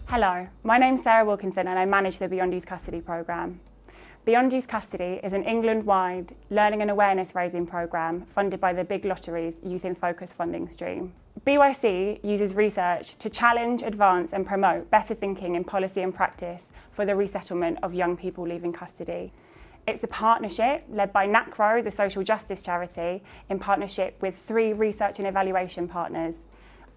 Hello, my name's Sarah Wilkinson and I manage the Beyond Youth Custody programme. Beyond Youth Custody is an England-wide learning and awareness raising programme funded by the Big Lottery's Youth in Focus funding stream. BYC uses research to challenge, advance and promote better thinking in policy and practice for the resettlement of young people leaving custody. It's a partnership led by NACRO, the social justice charity, in partnership with 3 research and evaluation partners: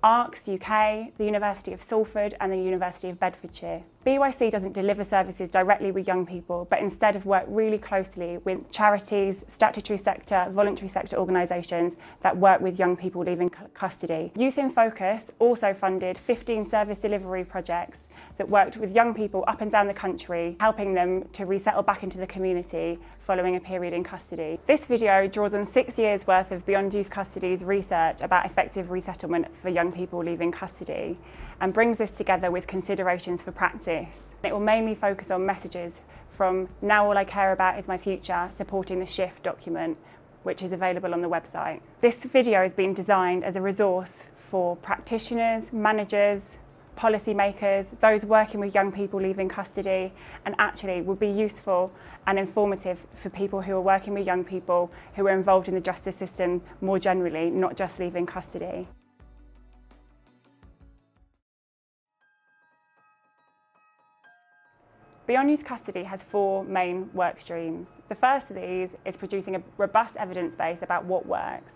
ARCS UK, the University of Salford and the University of Bedfordshire. BYC doesn't deliver services directly with young people, but instead have worked really closely with charities, statutory sector, voluntary sector organisations that work with young people leaving custody. Youth in Focus also funded 15 service delivery projects that worked with young people up and down the country, helping them to resettle back into the community following a period in custody. This video draws on 6 years' worth of Beyond Youth Custody's research about effective resettlement for young people leaving custody and brings this together with considerations for practice. It will mainly focus on messages from Now All I Care About Is My Future, supporting the SHIFT document, which is available on the website. This video has been designed as a resource for practitioners, managers, policymakers, those working with young people leaving custody, and actually will be useful and informative for people who are working with young people who are involved in the justice system more generally, not just leaving custody. Beyond Youth Custody has 4 main work streams. The first of these is producing a robust evidence base about what works.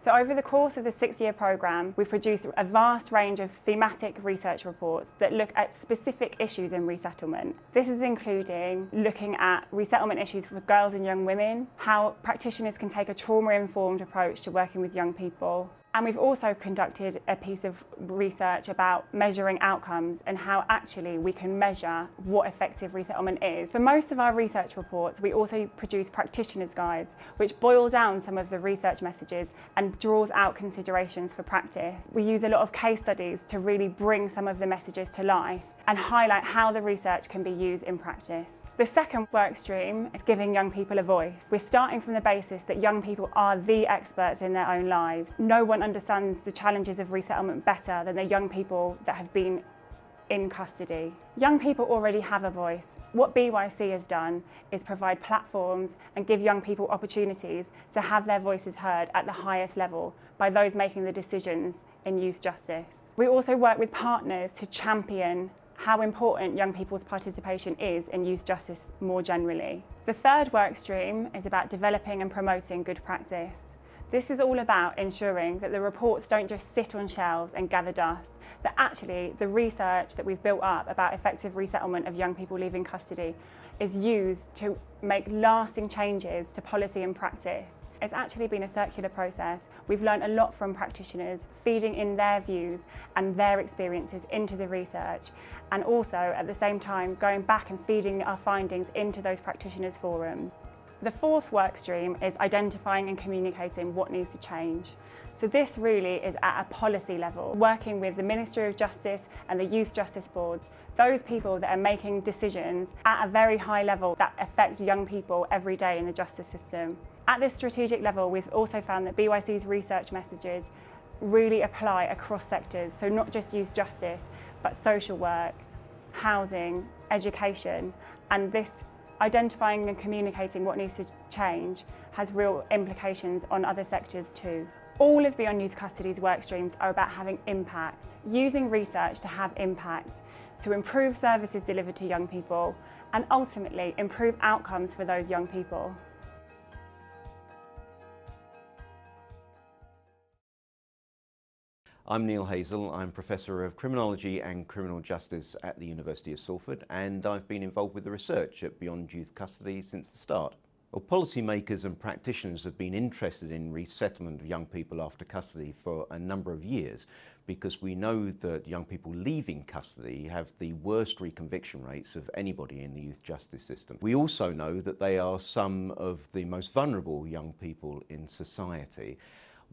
So over the course of the 6-year programme, we've produced a vast range of thematic research reports that look at specific issues in resettlement. This is including looking at resettlement issues for girls and young women, how practitioners can take a trauma-informed approach to working with young people. And we've also conducted a piece of research about measuring outcomes and how actually we can measure what effective resettlement is. For most of our research reports, we also produce practitioners' guides, which boil down some of the research messages and draws out considerations for practice. We use a lot of case studies to really bring some of the messages to life and highlight how the research can be used in practice. The second work stream is giving young people a voice. We're starting from the basis that young people are the experts in their own lives. No one understands the challenges of resettlement better than the young people that have been in custody. Young people already have a voice. What BYC has done is provide platforms and give young people opportunities to have their voices heard at the highest level by those making the decisions in youth justice. We also work with partners to champion how important young people's participation is in youth justice more generally. The third work stream is about developing and promoting good practice. This is all about ensuring that the reports don't just sit on shelves and gather dust, that actually the research that we've built up about effective resettlement of young people leaving custody is used to make lasting changes to policy and practice. It's actually been a circular process. We've learned a lot from practitioners, feeding in their views and their experiences into the research, and also at the same time going back and feeding our findings into those practitioners' forums. The fourth work stream is identifying and communicating what needs to change. So this really is at a policy level, working with the Ministry of Justice and the Youth Justice Boards, those people that are making decisions at a very high level that affect young people every day in the justice system. At this strategic level, we've also found that BYC's research messages really apply across sectors, so not just youth justice, but social work, housing, education, and this identifying and communicating what needs to change has real implications on other sectors too. All of Beyond Youth Custody's work streams are about having impact, using research to have impact, to improve services delivered to young people, and ultimately improve outcomes for those young people. I'm Neal Hazel. I'm Professor of Criminology and Criminal Justice at the University of Salford, and I've been involved with the research at Beyond Youth Custody since the start. Well, policymakers and practitioners have been interested in resettlement of young people after custody for a number of years because we know that young people leaving custody have the worst reconviction rates of anybody in the youth justice system. We also know that they are some of the most vulnerable young people in society.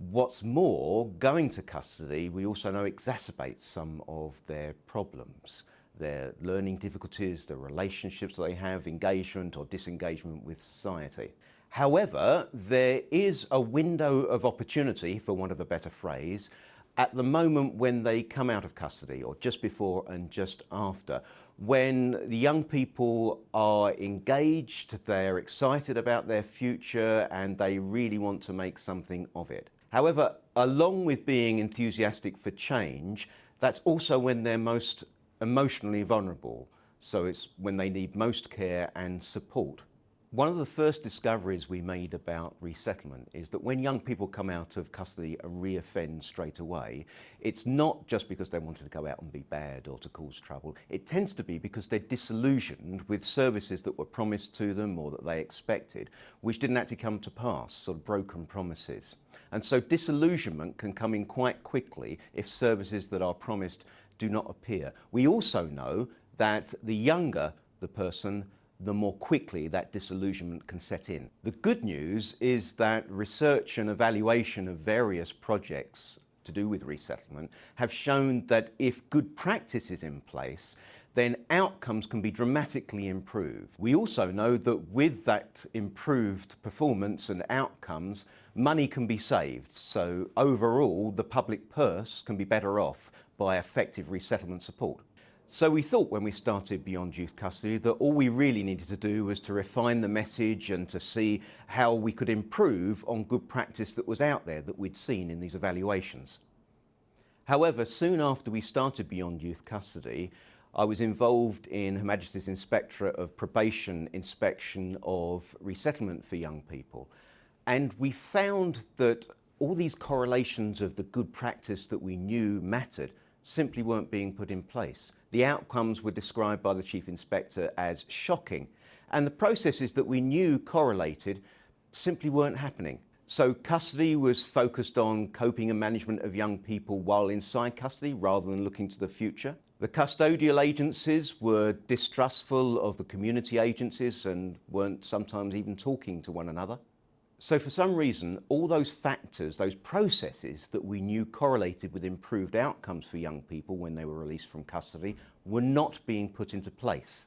What's more, going to custody, we also know exacerbates some of their problems. Their learning difficulties, the relationships they have, engagement or disengagement with society. However, there is a window of opportunity, for want of a better phrase, at the moment when they come out of custody, or just before and just after, when the young people are engaged, they're excited about their future, and they really want to make something of it. However, along with being enthusiastic for change, that's also when they're most emotionally vulnerable. So it's when they need most care and support. One of the first discoveries we made about resettlement is that when young people come out of custody and re-offend straight away, it's not just because they wanted to go out and be bad or to cause trouble. It tends to be because they're disillusioned with services that were promised to them or that they expected, which didn't actually come to pass, sort of broken promises. And so disillusionment can come in quite quickly if services that are promised do not appear. We also know that the younger the person, the more quickly that disillusionment can set in. The good news is that research and evaluation of various projects to do with resettlement have shown that if good practice is in place, then outcomes can be dramatically improved. We also know that with that improved performance and outcomes, money can be saved. So overall, the public purse can be better off by effective resettlement support. So we thought when we started Beyond Youth Custody that all we really needed to do was to refine the message and to see how we could improve on good practice that was out there that we'd seen in these evaluations. However, soon after we started Beyond Youth Custody, I was involved in Her Majesty's Inspectorate of Probation inspection of resettlement for young people. And we found that all these correlations of the good practice that we knew mattered simply weren't being put in place. The outcomes were described by the Chief Inspector as shocking, and the processes that we knew correlated simply weren't happening. So custody was focused on coping and management of young people while inside custody rather than looking to the future. The custodial agencies were distrustful of the community agencies and weren't sometimes even talking to one another. So for some reason, all those factors, those processes that we knew correlated with improved outcomes for young people when they were released from custody were not being put into place.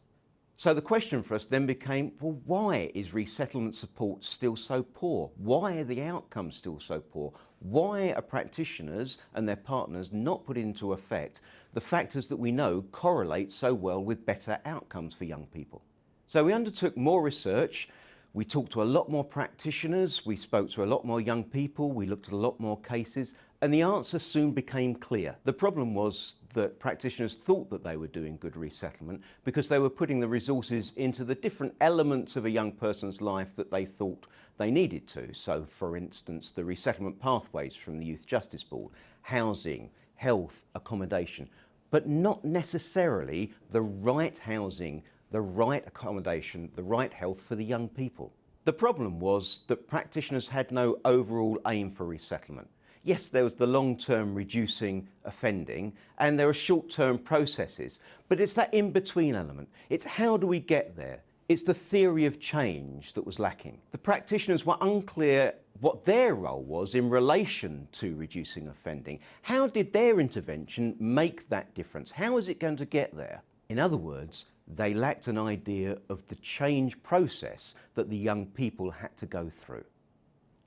So the question for us then became, well, why is resettlement support still so poor? Why are the outcomes still so poor? Why are practitioners and their partners not put into effect the factors that we know correlate so well with better outcomes for young people? So we undertook more research. We talked to a lot more practitioners, we spoke to a lot more young people, we looked at a lot more cases, and the answer soon became clear. The problem was that practitioners thought that they were doing good resettlement because they were putting the resources into the different elements of a young person's life that they thought they needed to. So, for instance, the resettlement pathways from the Youth Justice Board, housing, health, accommodation, but not necessarily the right housing, the right accommodation, the right health for the young people. The problem was that practitioners had no overall aim for resettlement. Yes, there was the long-term reducing offending and there are short-term processes, but it's that in-between element. It's how do we get there? It's the theory of change that was lacking. The practitioners were unclear what their role was in relation to reducing offending. How did their intervention make that difference? How is it going to get there? In other words, they lacked an idea of the change process that the young people had to go through.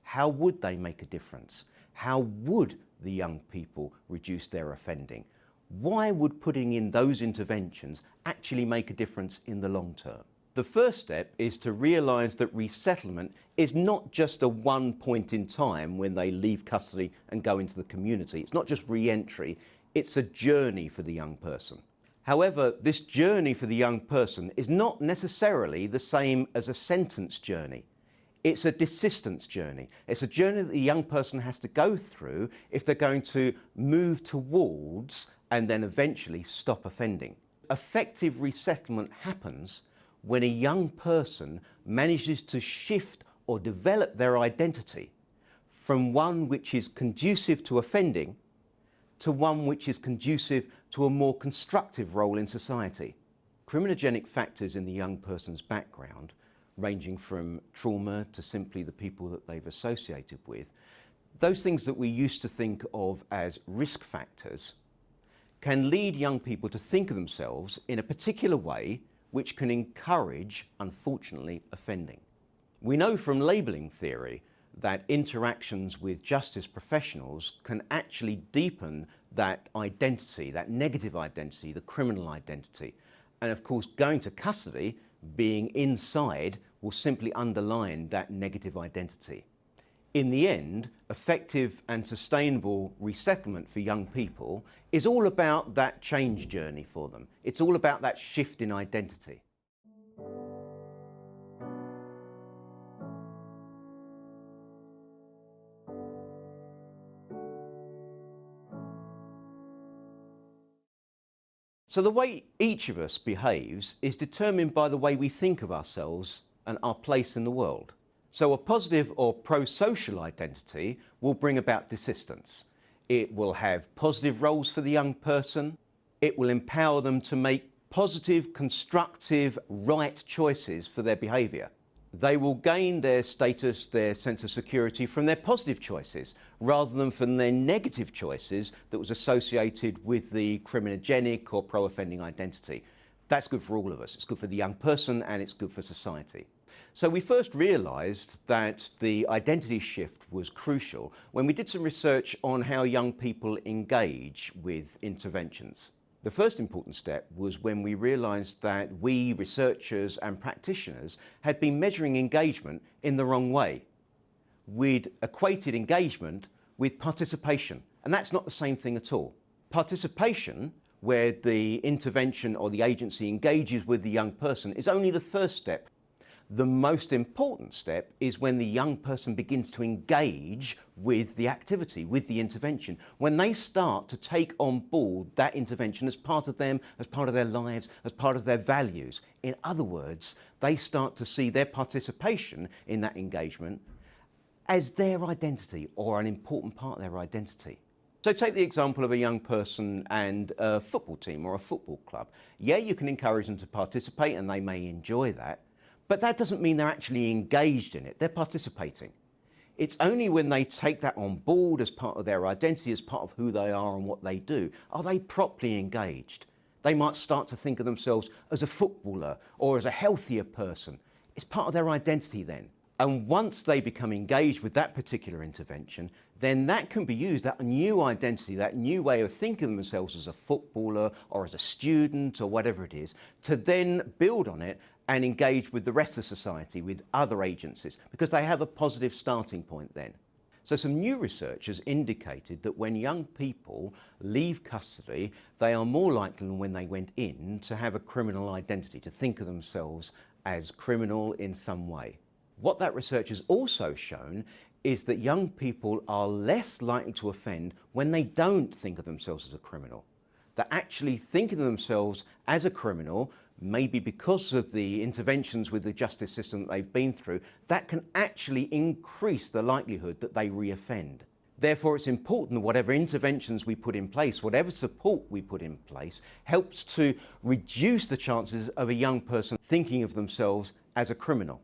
How would they make a difference? How would the young people reduce their offending? Why would putting in those interventions actually make a difference in the long term? The first step is to realise that resettlement is not just a one point in time when they leave custody and go into the community. It's not just re-entry, it's a journey for the young person. However, this journey for the young person is not necessarily the same as a sentence journey. It's a desistance journey. It's a journey that the young person has to go through if they're going to move towards and then eventually stop offending. Effective resettlement happens when a young person manages to shift or develop their identity from one which is conducive to offending to one which is conducive to a more constructive role in society. Criminogenic factors in the young person's background, ranging from trauma to simply the people that they've associated with, those things that we used to think of as risk factors, can lead young people to think of themselves in a particular way which can encourage, unfortunately, offending. We know from labelling theory that interactions with justice professionals can actually deepen that identity, that negative identity, the criminal identity. And of course, going to custody, being inside, will simply underline that negative identity. In the end, effective and sustainable resettlement for young people is all about that change journey for them. It's all about that shift in identity. So the way each of us behaves is determined by the way we think of ourselves and our place in the world. So a positive or pro-social identity will bring about desistance. It will have positive roles for the young person. It will empower them to make positive, constructive, right choices for their behaviour. They will gain their status, their sense of security from their positive choices rather than from their negative choices that was associated with the criminogenic or pro-offending identity. That's good for all of us. It's good for the young person and it's good for society. So we first realised that the identity shift was crucial when we did some research on how young people engage with interventions. The first important step was when we realised that we, researchers and practitioners, had been measuring engagement in the wrong way. We'd equated engagement with participation, and that's not the same thing at all. Participation, where the intervention or the agency engages with the young person, is only the first step. The most important step is when the young person begins to engage with the activity, with the intervention. When they start to take on board that intervention as part of them, as part of their lives, as part of their values. In other words, they start to see their participation in that engagement as their identity or an important part of their identity. So take the example of a young person and a football team or a football club. Yeah, you can encourage them to participate and they may enjoy that. But that doesn't mean they're actually engaged in it, they're participating. It's only when they take that on board as part of their identity, as part of who they are and what they do, are they properly engaged. They might start to think of themselves as a footballer or as a healthier person. It's part of their identity then. And once they become engaged with that particular intervention, then that can be used, that new identity, that new way of thinking of themselves as a footballer or as a student or whatever it is, to then build on it and engage with the rest of society, with other agencies, because they have a positive starting point then. So some new research has indicated that when young people leave custody, they are more likely than when they went in to have a criminal identity, to think of themselves as criminal in some way. What that research has also shown is that young people are less likely to offend when they don't think of themselves as a criminal. That actually thinking of themselves as a criminal, maybe because of the interventions with the justice system that they've been through, that can actually increase the likelihood that they reoffend. Therefore, it's important that whatever interventions we put in place, whatever support we put in place, helps to reduce the chances of a young person thinking of themselves as a criminal.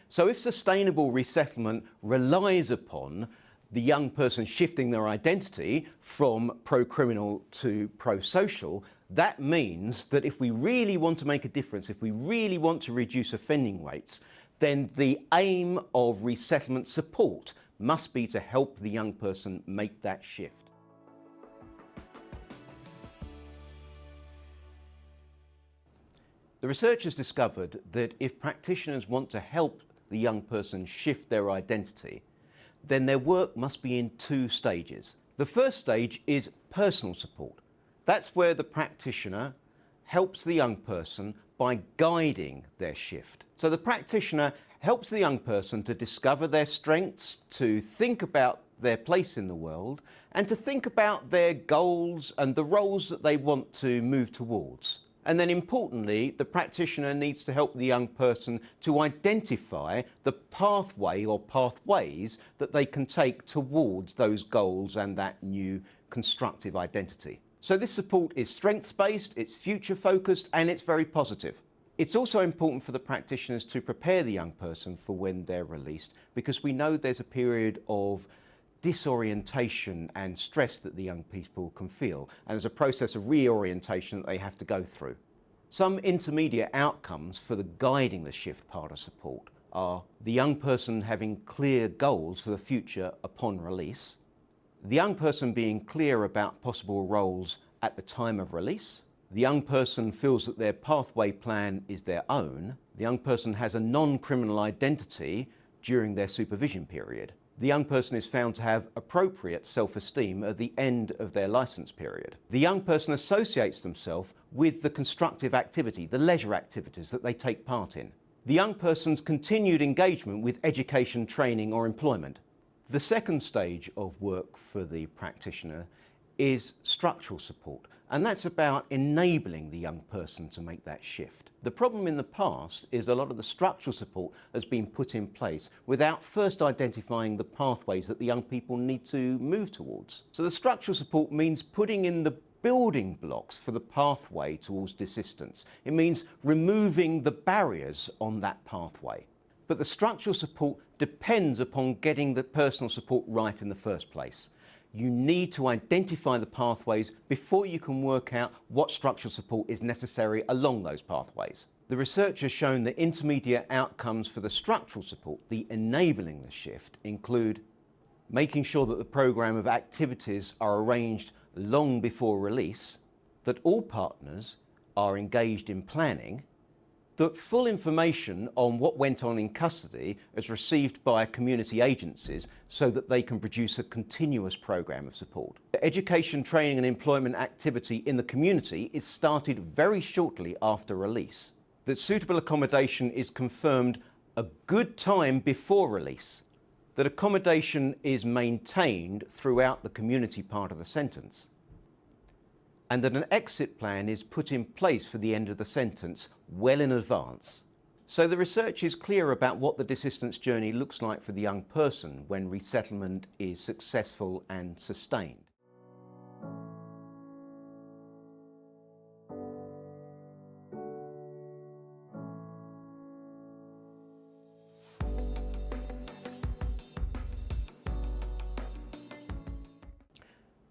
So if sustainable resettlement relies upon the young person shifting their identity from pro-criminal to pro-social, that means that if we really want to make a difference, if we really want to reduce offending rates, then the aim of resettlement support must be to help the young person make that shift. The research has discovered that if practitioners want to help the young person shift their identity, then their work must be in two stages. The first stage is personal support. That's where the practitioner helps the young person by guiding their shift. So the practitioner helps the young person to discover their strengths, to think about their place in the world, and to think about their goals and the roles that they want to move towards. And then importantly, the practitioner needs to help the young person to identify the pathway or pathways that they can take towards those goals and that new constructive identity. So this support is strengths-based, it's future-focused, and it's very positive. It's also important for the practitioners to prepare the young person for when they're released, because we know there's a period of disorientation and stress that the young people can feel, and there's a process of reorientation that they have to go through. Some intermediate outcomes for the guiding the shift part of support are the young person having clear goals for the future upon release, the young person being clear about possible roles at the time of release, the young person feels that their pathway plan is their own, the young person has a non-criminal identity during their supervision period, the young person is found to have appropriate self-esteem at the end of their licence period. The young person associates themselves with the constructive activity, the leisure activities that they take part in. The young person's continued engagement with education, training or employment. The second stage of work for the practitioner is structural support, and that's about enabling the young person to make that shift. The problem in the past is a lot of the structural support has been put in place without first identifying the pathways that the young people need to move towards. So the structural support means putting in the building blocks for the pathway towards desistance. It means removing the barriers on that pathway. But the structural support depends upon getting the personal support right in the first place. You need to identify the pathways before you can work out what structural support is necessary along those pathways. The research has shown that intermediate outcomes for the structural support, the enabling the shift, include making sure that the programme of activities are arranged long before release, that all partners are engaged in planning, that full information on what went on in custody is received by community agencies so that they can produce a continuous programme of support. The education, training and employment activity in the community is started very shortly after release. That suitable accommodation is confirmed a good time before release. That accommodation is maintained throughout the community part of the sentence. And that an exit plan is put in place for the end of the sentence well in advance. So the research is clear about what the desistance journey looks like for the young person when resettlement is successful and sustained.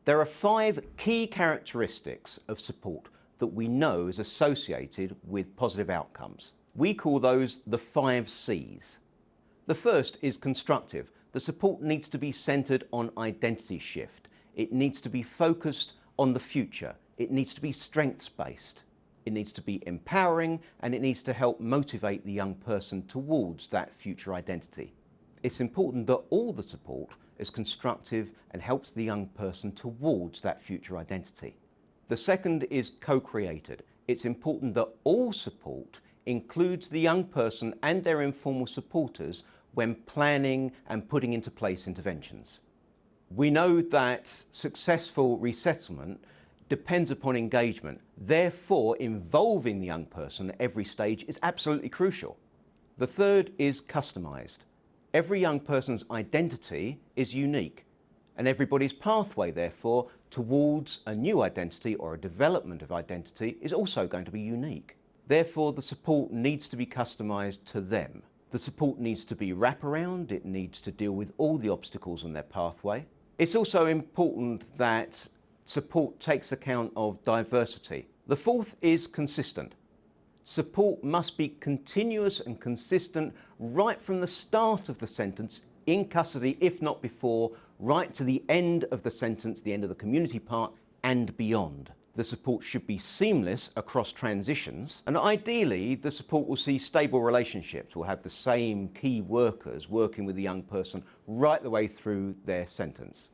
There are 5 key characteristics of support that we know is associated with positive outcomes. We call those the 5 C's. The first is constructive. The support needs to be centred on identity shift. It needs to be focused on the future. It needs to be strengths-based. It needs to be empowering, and it needs to help motivate the young person towards that future identity. It's important that all the support is constructive and helps the young person towards that future identity. The second is co-created. It's important that all support includes the young person and their informal supporters when planning and putting into place interventions. We know that successful resettlement depends upon engagement. Therefore, involving the young person at every stage is absolutely crucial. The third is customised. Every young person's identity is unique, and everybody's pathway, therefore, towards a new identity or a development of identity is also going to be unique. Therefore, the support needs to be customised to them. The support needs to be wraparound, it needs to deal with all the obstacles on their pathway. It's also important that support takes account of diversity. The fourth is consistent. Support must be continuous and consistent right from the start of the sentence in custody, if not before, right to the end of the sentence, the end of the community part and beyond. The support should be seamless across transitions, and ideally the support will see stable relationships, will have the same key workers working with the young person right the way through their sentence.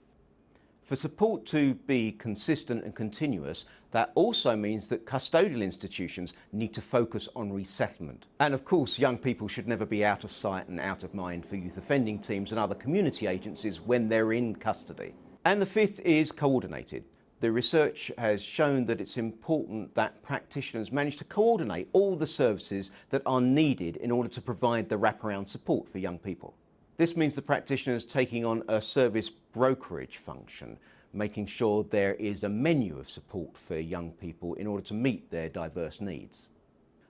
For support to be consistent and continuous, that also means that custodial institutions need to focus on resettlement. And of course, young people should never be out of sight and out of mind for youth offending teams and other community agencies when they're in custody. And the fifth is coordinated. The research has shown that it's important that practitioners manage to coordinate all the services that are needed in order to provide the wraparound support for young people. This means the practitioner is taking on a service brokerage function, making sure there is a menu of support for young people in order to meet their diverse needs.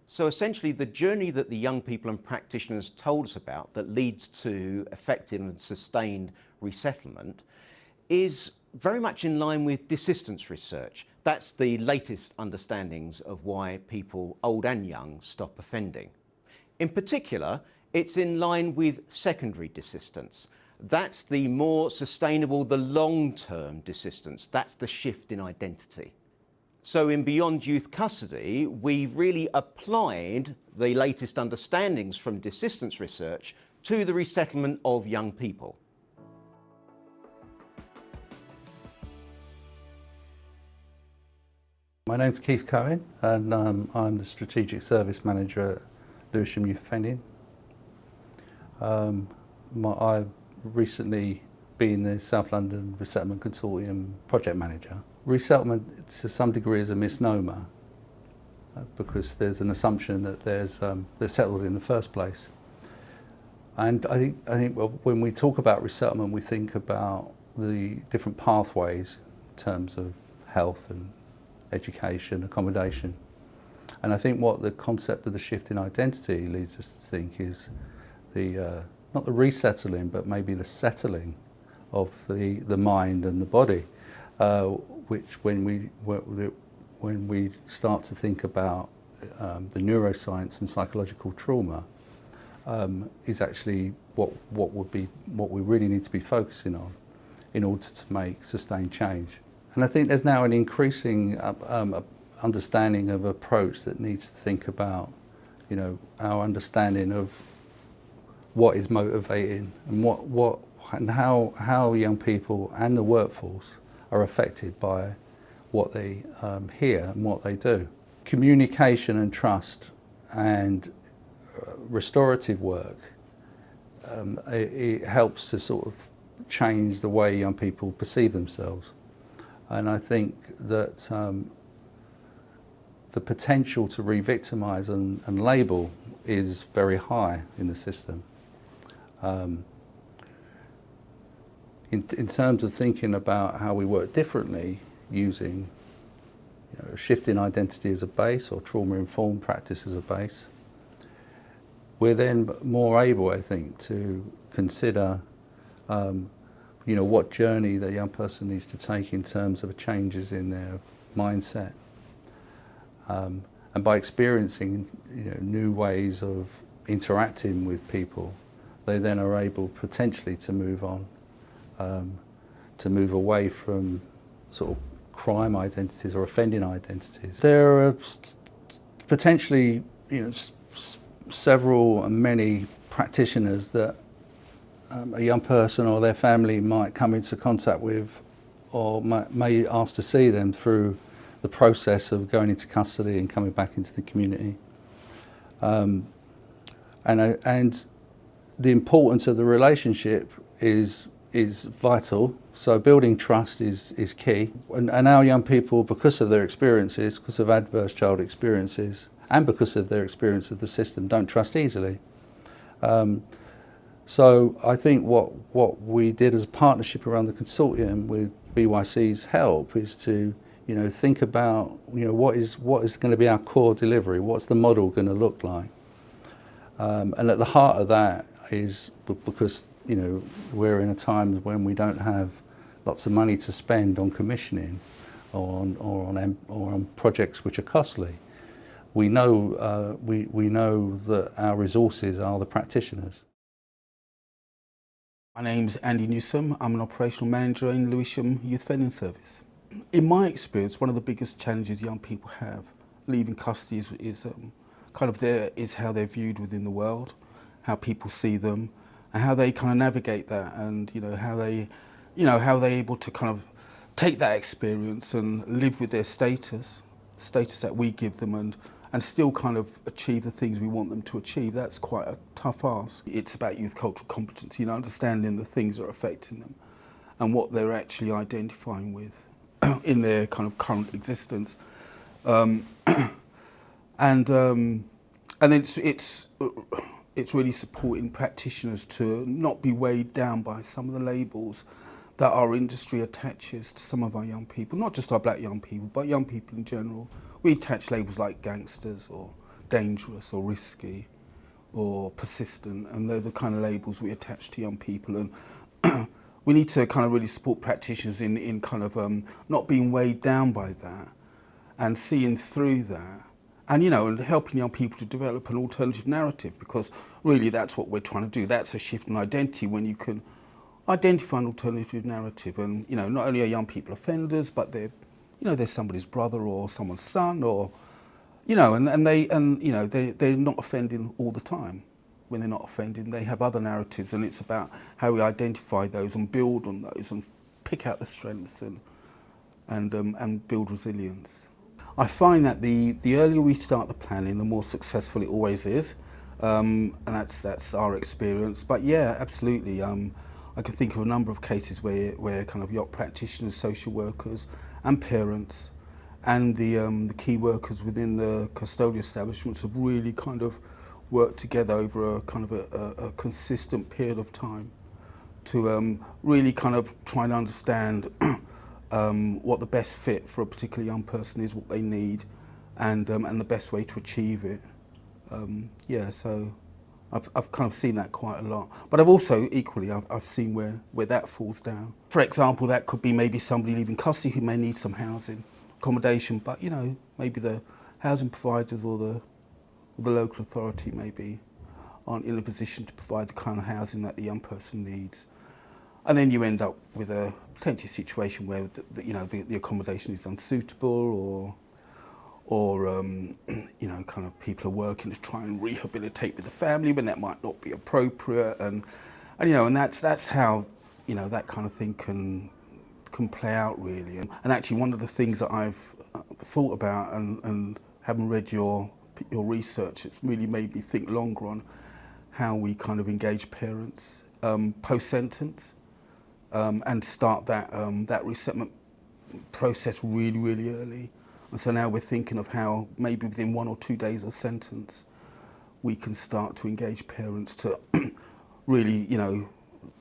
So essentially, the journey that the young people and practitioners told us about that leads to effective and sustained resettlement is very much in line with desistance research. That's the latest understandings of why people, old and young, stop offending. In particular, It's in line with secondary desistance. That's the more sustainable, the long-term desistance. That's the shift in identity. So in Beyond Youth Custody, we've really applied the latest understandings from desistance research to the resettlement of young people. My name's Keith Cohen, and I'm the Strategic Service Manager at Lewisham Youth Offending. I've recently been the South London Resettlement Consortium Project Manager. Resettlement, to some degree, is a misnomer because there's an assumption that they're settled in the first place. And I think well, when we talk about resettlement, we think about the different pathways in terms of health and education, accommodation. And I think what the concept of the shift in identity leads us to think is not the resettling, but maybe the settling of the mind and the body, which when we start to think about the neuroscience and psychological trauma, is actually what we really need to be focusing on in order to make sustained change. And I think there's now an increasing understanding of approach that needs to think about, our understanding of what is motivating and and how young people and the workforce are affected by what they hear and what they do. Communication and trust and restorative work, it helps to sort of change the way young people perceive themselves. And I think that the potential to re-victimise and label is very high in the system. In terms of thinking about how we work differently using shifting identity as a base or trauma-informed practice as a base, we're then more able, I think, to consider what journey the young person needs to take in terms of changes in their mindset. And by experiencing new ways of interacting with people, they then are able potentially to move on, to move away from sort of crime identities or offending identities. There are potentially several and many practitioners that a young person or their family might come into contact with or may ask to see them through the process of going into custody and coming back into the community. And the importance of the relationship is vital, so building trust is key. And our young people, because of their experiences, because of adverse child experiences, and because of their experience of the system, don't trust easily. So I think what we did as a partnership around the consortium with BYC's help is to think about what is going to be our core delivery, what's the model going to look like, and at the heart of that is because we're in a time when we don't have lots of money to spend on commissioning or on projects which are costly. We know that our resources are the practitioners. My name's Andy Newsham. I'm an operational manager in Lewisham Youth Offending Service. In my experience, one of the biggest challenges young people have leaving custody is how they're viewed within the world, how people see them, and how they kind of navigate that, and how they're able to kind of take that experience and live with their status that we give them, and still kind of achieve the things we want them to achieve. That's quite a tough ask. It's about youth cultural competency, understanding the things that are affecting them and what they're actually identifying with in their kind of current existence. And then it's really supporting practitioners to not be weighed down by some of the labels that our industry attaches to some of our young people, not just our black young people, but young people in general. We attach labels like gangsters or dangerous or risky or persistent, and they're the kind of labels we attach to young people. And we need to kind of really support practitioners in kind of not being weighed down by that and seeing through that and and helping young people to develop an alternative narrative, because really that's what we're trying to do. That's a shift in identity, when you can identify an alternative narrative, and not only are young people offenders, but they're somebody's brother or someone's son, or they're not offending all the time. When they're not offending, they have other narratives, and it's about how we identify those and build on those and pick out the strengths and build resilience. I find that the earlier we start the planning, the more successful it always is, and that's our experience. But yeah, absolutely. I can think of a number of cases where kind of yacht practitioners, social workers, and parents, and the key workers within the custodial establishments have really kind of worked together over a kind of a consistent period of time to really kind of try and understand what the best fit for a particular young person is, what they need, and the best way to achieve it. So I've kind of seen that quite a lot. But I've also equally I've seen where that falls down. For example, that could be maybe somebody leaving custody who may need some housing accommodation, but maybe the housing providers or the local authority maybe aren't in a position to provide the kind of housing that the young person needs. And then you end up with a potential situation where the accommodation is unsuitable, or kind of people are working to try and rehabilitate with the family when that might not be appropriate, and that's how that kind of thing can play out really. And actually, one of the things that I've thought about, and having read your research, it's really made me think longer on how we kind of engage parents post-sentence, and start that resettlement process really, really early. And so now we're thinking of how maybe within 1 or 2 days of sentence we can start to engage parents to really,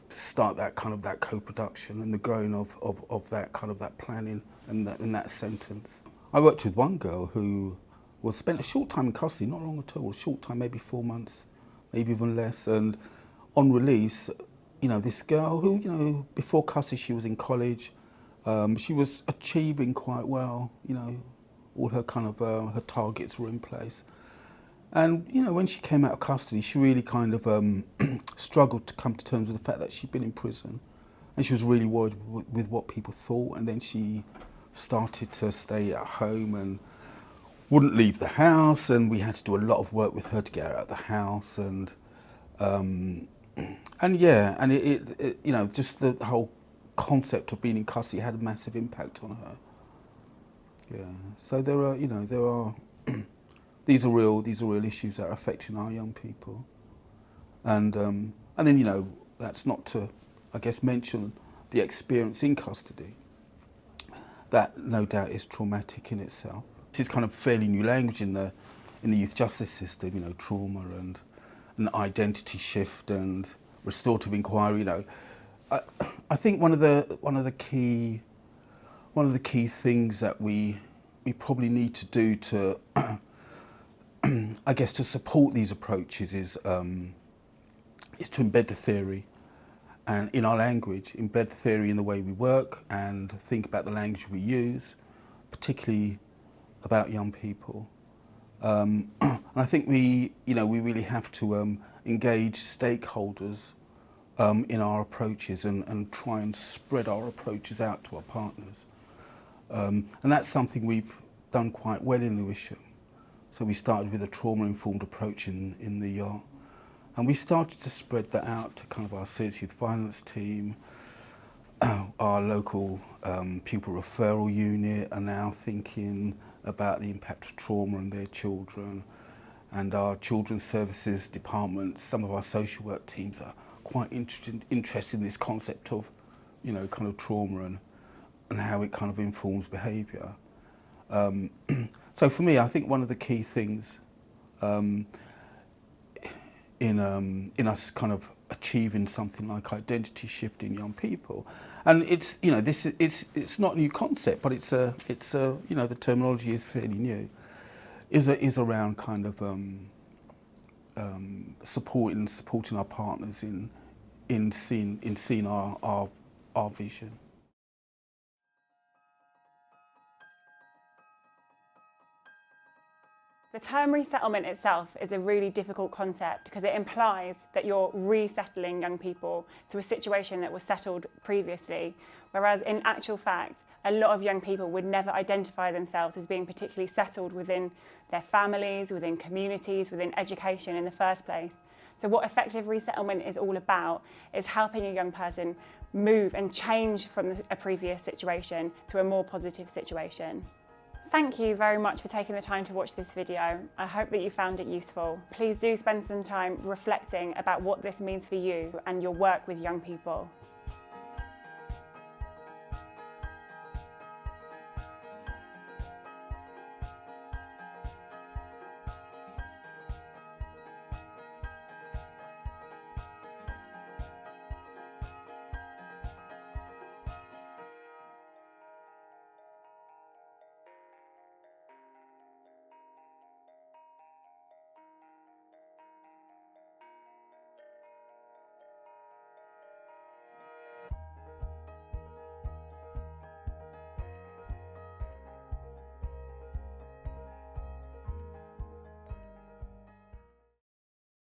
start that kind of that co-production and the growing of that kind of that planning and that sentence. I worked with one girl who spent a short time in custody, not long at all, a short time, maybe 4 months, maybe even less, and on release, this girl who, before custody she was in college, she was achieving quite well, all her kind of, her targets were in place. And, when she came out of custody, she really kind of struggled to come to terms with the fact that she'd been in prison, and she was really worried with what people thought, and then she started to stay at home and wouldn't leave the house, and we had to do a lot of work with her to get her out of the house, and it just the whole concept of being in custody had a massive impact on her. Yeah, so there are these are real issues that are affecting our young people, and then that's not to, I guess, mention the experience in custody. That no doubt is traumatic in itself. This is kind of fairly new language in the youth justice system, trauma and an identity shift and restorative inquiry. I think one of the key things that we probably need to do to I guess to support these approaches is to embed the theory and in our language, embed the theory in the way we work and think about the language we use, particularly about young people. And I think we really have to engage stakeholders in our approaches and try and spread our approaches out to our partners. And that's something we've done quite well in Lewisham. So we started with a trauma-informed approach in the yacht, and we started to spread that out to kind of our serious youth violence team. Our local pupil referral unit are now thinking about the impact of trauma on their children, and our children's services department, some of our social work teams are quite interested in this concept of, kind of trauma and how it kind of informs behaviour. So for me, I think one of the key things in us kind of achieving something like identity shift in young people, and it's it's not a new concept, but it's the terminology is fairly new, is around kind of supporting our partners in seeing our vision. The term resettlement itself is a really difficult concept because it implies that you're resettling young people to a situation that was settled previously, whereas in actual fact, a lot of young people would never identify themselves as being particularly settled within their families, within communities, within education in the first place. So what effective resettlement is all about is helping a young person move and change from a previous situation to a more positive situation. Thank you very much for taking the time to watch this video. I hope that you found it useful. Please do spend some time reflecting about what this means for you and your work with young people.